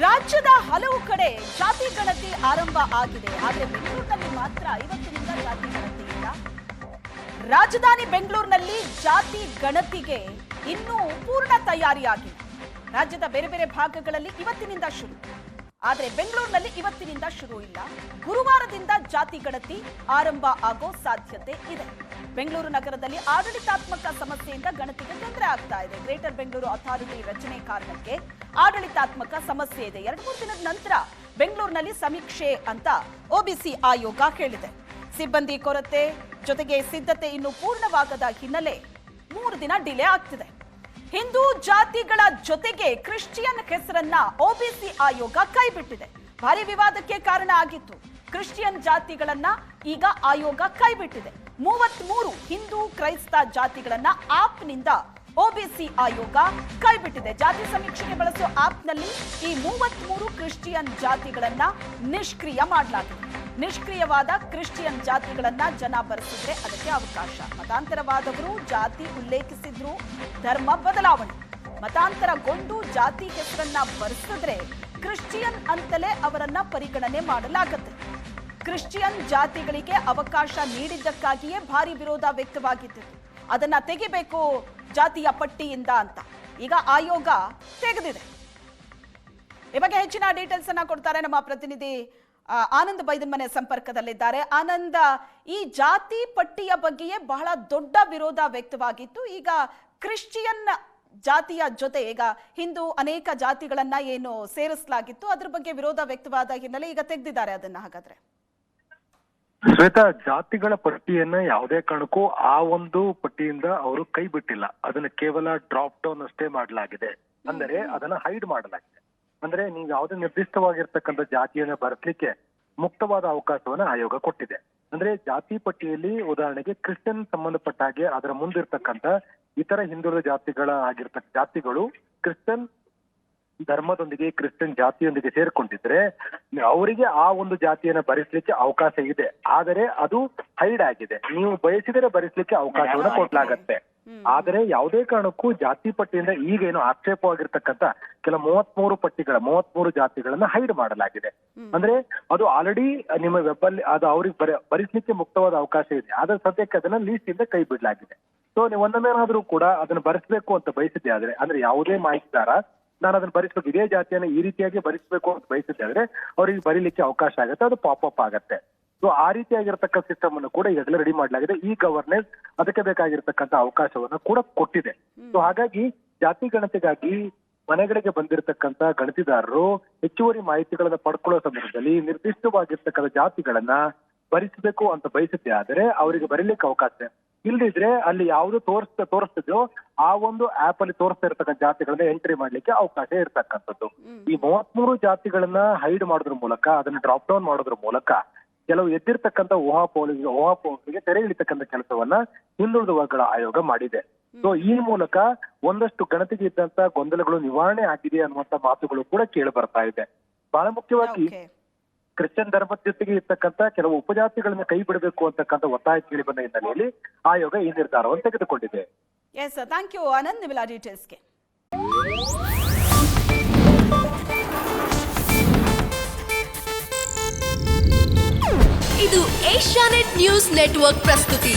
ರಾಜ್ಯದ ಹಲವು ಕಡೆ ಜಾತಿ ಗಣತಿ ಆರಂಭ ಆಗಿದೆ. ಆದರೆ ಬೆಂಗಳೂರಿನಲ್ಲಿ ಮಾತ್ರ ಇವತ್ತಿನಿಂದ ಜಾತಿ ಗಣತಿ ಇಲ್ಲ. ರಾಜಧಾನಿ ಬೆಂಗಳೂರಿನಲ್ಲಿ ಜಾತಿ ಗಣತಿಗೆ ಇನ್ನೂ ಪೂರ್ಣ ತಯಾರಿಯಾಗಿಲ್ಲ. ರಾಜ್ಯದ ಬೇರೆ ಬೇರೆ ಭಾಗಗಳಲ್ಲಿ ಇವತ್ತಿನಿಂದ ಶುರು, ಆದರೆ ಬೆಂಗಳೂರಿನಲ್ಲಿ ಇವತ್ತಿನಿಂದ ಶುರು ಇಲ್ಲ. ಗುರುವಾರದಿಂದ ಜಾತಿ ಗಣತಿ ಆರಂಭ ಆಗೋ ಸಾಧ್ಯತೆ ಇದೆ. ಬೆಂಗಳೂರು ನಗರದಲ್ಲಿ ಆಡಳಿತಾತ್ಮಕ ಸಮಸ್ಯೆಯಿಂದ ಗಣತಿಗೆ ತೊಂದರೆ ಆಗ್ತಾ ಇದೆ. ಗ್ರೇಟರ್ ಬೆಂಗಳೂರು ಅಥಾರಿಟಿ ರಚನೆ ಕಾರಣಕ್ಕೆ ಆಡಳಿತಾತ್ಮಕ ಸಮಸ್ಯೆ ಇದೆ. 2-3 ದಿನದ ನಂತರ ಬೆಂಗಳೂರಿನಲ್ಲಿ ಸಮೀಕ್ಷೆ ಅಂತ ಒಬಿಸಿ ಆಯೋಗ ಹೇಳಿದೆ. ಸಿಬ್ಬಂದಿ ಕೊರತೆ ಜೊತೆಗೆ ಸಿದ್ಧತೆ ಇನ್ನೂ ಪೂರ್ಣವಾಗದ ಹಿನ್ನೆಲೆ 3 ದಿನ ಡಿಲೇ ಆಗ್ತಿದೆ. ಹಿಂದೂ ಜಾತಿಗಳ ಜೊತೆಗೆ ಕ್ರಿಶ್ಚಿಯನ್ ಹೆಸರನ್ನ ಒಬಿಸಿ ಆಯೋಗ ಕೈಬಿಟ್ಟಿದೆ. ಭಾರಿ ವಿವಾದಕ್ಕೆ ಕಾರಣ ಆಗಿತ್ತು. ಕ್ರಿಶ್ಚಿಯನ್ ಜಾತಿಗಳನ್ನ ಈಗ ಆಯೋಗ ಕೈಬಿಟ್ಟಿದೆ. 33 ಹಿಂದೂ ಕ್ರೈಸ್ತ ಜಾತಿಗಳನ್ನ ಆಪ್ನಿಂದ ಒಬಿಸಿ ಆಯೋಗ ಕೈಬಿಟ್ಟಿದೆ. ಜಾತಿ ಸಮೀಕ್ಷೆಗೆ ಬಳಸುವ ಆಪ್ನಲ್ಲಿ ಈ 33 ಕ್ರಿಶ್ಚಿಯನ್ ಜಾತಿಗಳನ್ನ ನಿಷ್ಕ್ರಿಯ ಮಾಡಲಾಗಿದೆ. ನಿಷ್ಕ್ರಿಯವಾದ ಕ್ರಿಶ್ಚಿಯನ್ ಜಾತಿಗಳನ್ನ ಜನ ಬರೆಸಿದ್ರೆ ಅದಕ್ಕೆ ಅವಕಾಶ. ಮತಾಂತರವಾದವರು ಜಾತಿ ಉಲ್ಲೇಖಿಸಿದ್ರು ಧರ್ಮ ಬದಲಾವಣೆ. ಮತಾಂತರಗೊಂಡು ಜಾತಿ ಹೆಸರನ್ನ ಬರೆಸಿದ್ರೆ ಕ್ರಿಶ್ಚಿಯನ್ ಅಂತಲೇ ಅವರನ್ನ ಪರಿಗಣನೆ ಮಾಡಲಾಗುತ್ತೆ. ಕ್ರಿಶ್ಚಿಯನ್ ಜಾತಿಗಳಿಗೆ ಅವಕಾಶ ನೀಡಿದ್ದಕ್ಕಾಗಿಯೇ ಭಾರಿ ವಿರೋಧ ವ್ಯಕ್ತವಾಗಿತ್ತು. ಅದನ್ನ ತೆಗಿಬೇಕು ಜಾತಿಯ ಪಟ್ಟಿಯಿಂದ ಅಂತ ಈಗ ಆಯೋಗ ತೆಗೆದಿದೆ. ಈ ಬಗ್ಗೆ ಹೆಚ್ಚಿನ ಡೀಟೇಲ್ಸ್ ಅನ್ನ ಕೊಡ್ತಾರೆ ನಮ್ಮ ಪ್ರತಿನಿಧಿ ಆನಂದ್ ಬೈದನ್ಮನೆ ಸಂಪರ್ಕದಲ್ಲಿದ್ದಾರೆ. ಆನಂದ್, ಈ ಜಾತಿ ಪಟ್ಟಿಯ ಬಗ್ಗೆಯೇ ಬಹಳ ದೊಡ್ಡ ವಿರೋಧ ವ್ಯಕ್ತವಾಗಿತ್ತು. ಈಗ ಕ್ರಿಶ್ಚಿಯನ್ ಜಾತಿಯ ಜೊತೆ ಈಗ ಹಿಂದೂ ಅನೇಕ ಜಾತಿಗಳನ್ನ ಏನು ಸೇರಿಸಲಾಗಿತ್ತು ಅದ್ರ ಬಗ್ಗೆ ವಿರೋಧ ವ್ಯಕ್ತವಾದ ಹಿನ್ನೆಲೆ ಈಗ ತೆಗೆದಿದ್ದಾರೆ ಅದನ್ನ. ಹಾಗಾದ್ರೆ ಶ್ವೇತಾ, ಜಾತಿಗಳ ಪಟ್ಟಿಯನ್ನ ಯಾವುದೇ ಕಾರಣಕ್ಕೂ ಆ ಒಂದು ಪಟ್ಟಿಯಿಂದ ಅವರು ಕೈ ಬಿಟ್ಟಿಲ್ಲ. ಅದನ್ನ ಕೇವಲ ಡ್ರಾಪ್ ಡೌನ್ ಅಷ್ಟೇ ಮಾಡಲಾಗಿದೆ. ಅಂದರೆ ಅದನ್ನ ಹೈಡ್ ಮಾಡಲಾಗಿದೆ. ಅಂದ್ರೆ ನೀವು ಯಾವುದೇ ನಿರ್ದಿಷ್ಟವಾಗಿರ್ತಕ್ಕಂಥ ಜಾತಿಯನ್ನ ಬರೆಸಲಿಕ್ಕೆ ಮುಕ್ತವಾದ ಅವಕಾಶವನ್ನ ಆಯೋಗ ಕೊಟ್ಟಿದೆ. ಅಂದ್ರೆ ಜಾತಿ ಪಟ್ಟಿಯಲ್ಲಿ ಉದಾಹರಣೆಗೆ ಕ್ರಿಶ್ಚಿಯನ್ ಸಂಬಂಧಪಟ್ಟ ಹಾಗೆ ಅದರ ಮುಂದಿರ್ತಕ್ಕಂಥ ಇತರ ಹಿಂದುಳಿದ ಜಾತಿಗಳು ಕ್ರಿಶ್ಚಿಯನ್ ಧರ್ಮದೊಂದಿಗೆ ಕ್ರಿಶ್ಚಿಯನ್ ಜಾತಿಯೊಂದಿಗೆ ಸೇರ್ಕೊಂಡಿದ್ರೆ ಅವರಿಗೆ ಆ ಒಂದು ಜಾತಿಯನ್ನ ಭರಿಸಲಿಕ್ಕೆ ಅವಕಾಶ ಇದೆ. ಆದರೆ ಅದು ಹೈಡ್ ಆಗಿದೆ. ನೀವು ಬಯಸಿದರೆ ಭರಿಸಲಿಕ್ಕೆ ಅವಕಾಶವನ್ನ ಕೊಡ್ಲಾಗತ್ತೆ. ಆದರೆ ಯಾವುದೇ ಕಾರಣಕ್ಕೂ ಜಾತಿ ಪಟ್ಟಿಯಿಂದ ಈಗ ಏನು ಆಕ್ಷೇಪವಾಗಿರ್ತಕ್ಕಂಥ ಕೆಲ 33 ಜಾತಿಗಳನ್ನ ಹೈಡ್ ಮಾಡಲಾಗಿದೆ. ಅಂದ್ರೆ ಅದು ಆಲ್ರೆಡಿ ನಿಮ್ಮ ವೆಬ್ ಅಲ್ಲಿ ಅದು ಅವ್ರಿಗೆ ಭರಿಸಲಿಕ್ಕೆ ಮುಕ್ತವಾದ ಅವಕಾಶ ಇದೆ. ಆದ್ರೆ ಸದ್ಯಕ್ಕೆ ಅದನ್ನ ಲೀಸ್ಟ್ ಇಂದ ಕೈ ಬಿಡಲಾಗಿದೆ. ಸೊ ನೀವು ಒಂದೊಂದೇನಾದ್ರೂ ಕೂಡ ಅದನ್ನ ಭರಿಸಬೇಕು ಅಂತ ಬಯಸಿದ್ದೆ ಆದ್ರೆ, ಅಂದ್ರೆ ಯಾವುದೇ ಮಾಹಿತಿದಾರ ನಾನು ಅದನ್ನ ಭರಿಸ್ಬೇಕು, ಇದೇ ಜಾತಿಯನ್ನ ಈ ರೀತಿಯಾಗಿ ಭರಿಸಬೇಕು ಅಂತ ಬಯಸಿದ್ದೆ ಆದ್ರೆ ಅವ್ರಿಗೆ ಬರೀಲಿಕ್ಕೆ ಅವಕಾಶ ಆಗುತ್ತೆ. ಅದು ಪಾಪ್ ಆಗತ್ತೆ. ಸೊ ಆ ರೀತಿಯಾಗಿರ್ತಕ್ಕ ಸಿಸ್ಟಮ್ ಅನ್ನು ಕೂಡ ಈಗಾಗಲೇ ರೆಡಿ ಮಾಡಲಾಗಿದೆ. ಈ ಗವರ್ನೆನ್ಸ್ ಅದಕ್ಕೆ ಬೇಕಾಗಿರ್ತಕ್ಕಂಥ ಅವಕಾಶವನ್ನ ಕೂಡ ಕೊಟ್ಟಿದೆ. ಸೊ ಹಾಗಾಗಿ ಜಾತಿ ಗಣತಿಗಾಗಿ ಮನೆಗಳಿಗೆ ಬಂದಿರತಕ್ಕಂತ ಗಣತಿದಾರರು ಹೆಚ್ಚುವರಿ ಮಾಹಿತಿಗಳನ್ನ ಪಡ್ಕೊಳ್ಳೋ ಸಂದರ್ಭದಲ್ಲಿ ನಿರ್ದಿಷ್ಟವಾಗಿರ್ತಕ್ಕಂಥ ಜಾತಿಗಳನ್ನ ಭರಿಸಬೇಕು ಅಂತ ಬಯಸಿದ್ದೆ ಆದರೆ ಅವರಿಗೆ ಬರೀಲಿಕ್ಕೆ ಅವಕಾಶ ಇದೆ. ಇಲ್ದಿದ್ರೆ ಅಲ್ಲಿ ಯಾವ್ದು ತೋರಿಸ್ತಿದ್ಯೋ ಆ ಒಂದು ಆಪ್ ಅಲ್ಲಿ ತೋರಿಸ್ತಾ ಇರ್ತಕ್ಕಂಥ ಜಾತಿಗಳನ್ನ ಎಂಟ್ರಿ ಮಾಡ್ಲಿಕ್ಕೆ ಅವಕಾಶ ಇರ್ತಕ್ಕಂಥದ್ದು. ಈ 33 ಜಾತಿಗಳನ್ನ ಹೈಡ್ ಮಾಡೋದ್ರ ಮೂಲಕ, ಅದನ್ನ ಡ್ರಾಪ್ ಡೌನ್ ಮಾಡೋದ್ರ ಮೂಲಕ ಕೆಲವು ಎದ್ದಿರ್ತಕ್ಕಂಥ ಊಹಾಪೋಹಗಳಿಗೆ ತೆರೆ ಇಳಿತಕ್ಕಂಥ ಕೆಲಸವನ್ನ ಹಿಂದುಳಿದ ವರ್ಗಗಳ ಆಯೋಗ ಮಾಡಿದೆ. ಸೊ ಈ ಮೂಲಕ ಒಂದಷ್ಟು ಗಣತಿಗೆ ಇದ್ದಂತ ಗೊಂದಲಗಳು ನಿವಾರಣೆ ಆಗಿದೆ ಅನ್ನುವಂತ ಮಾತುಗಳು ಕೂಡ ಕೇಳಿ ಬರ್ತಾ ಇದೆ. ಬಹಳ ಮುಖ್ಯವಾಗಿ ಕ್ರಿಶ್ಚಿಯನ್ ಧರ್ಮದ ಜೊತೆಗೆ ಇರ್ತಕ್ಕಂಥ ಕೆಲವು ಉಪಜಾತಿಗಳನ್ನ ಕೈ ಬಿಡಬೇಕು ಅಂತಕ್ಕಂಥ ಒತ್ತಾಯ ಕೇಳಿ ಬಂದ ಹಿನ್ನೆಲೆಯಲ್ಲಿ ಆಯೋಗ ಈ ನಿರ್ಧಾರವನ್ನು ತೆಗೆದುಕೊಂಡಿದೆ. ಎಸ್, ಥ್ಯಾಂಕ್ ಯು ಆನಂದ್ ನಿಮ್ಮೆಲ್ಲ ಡೀಟೇಲ್ಸ್ಗೆ. ಇದು ಏಷ್ಯಾನೆಟ್ ನ್ಯೂಸ್ ನೆಟ್ವರ್ಕ್ ಪ್ರಸ್ತುತಿ.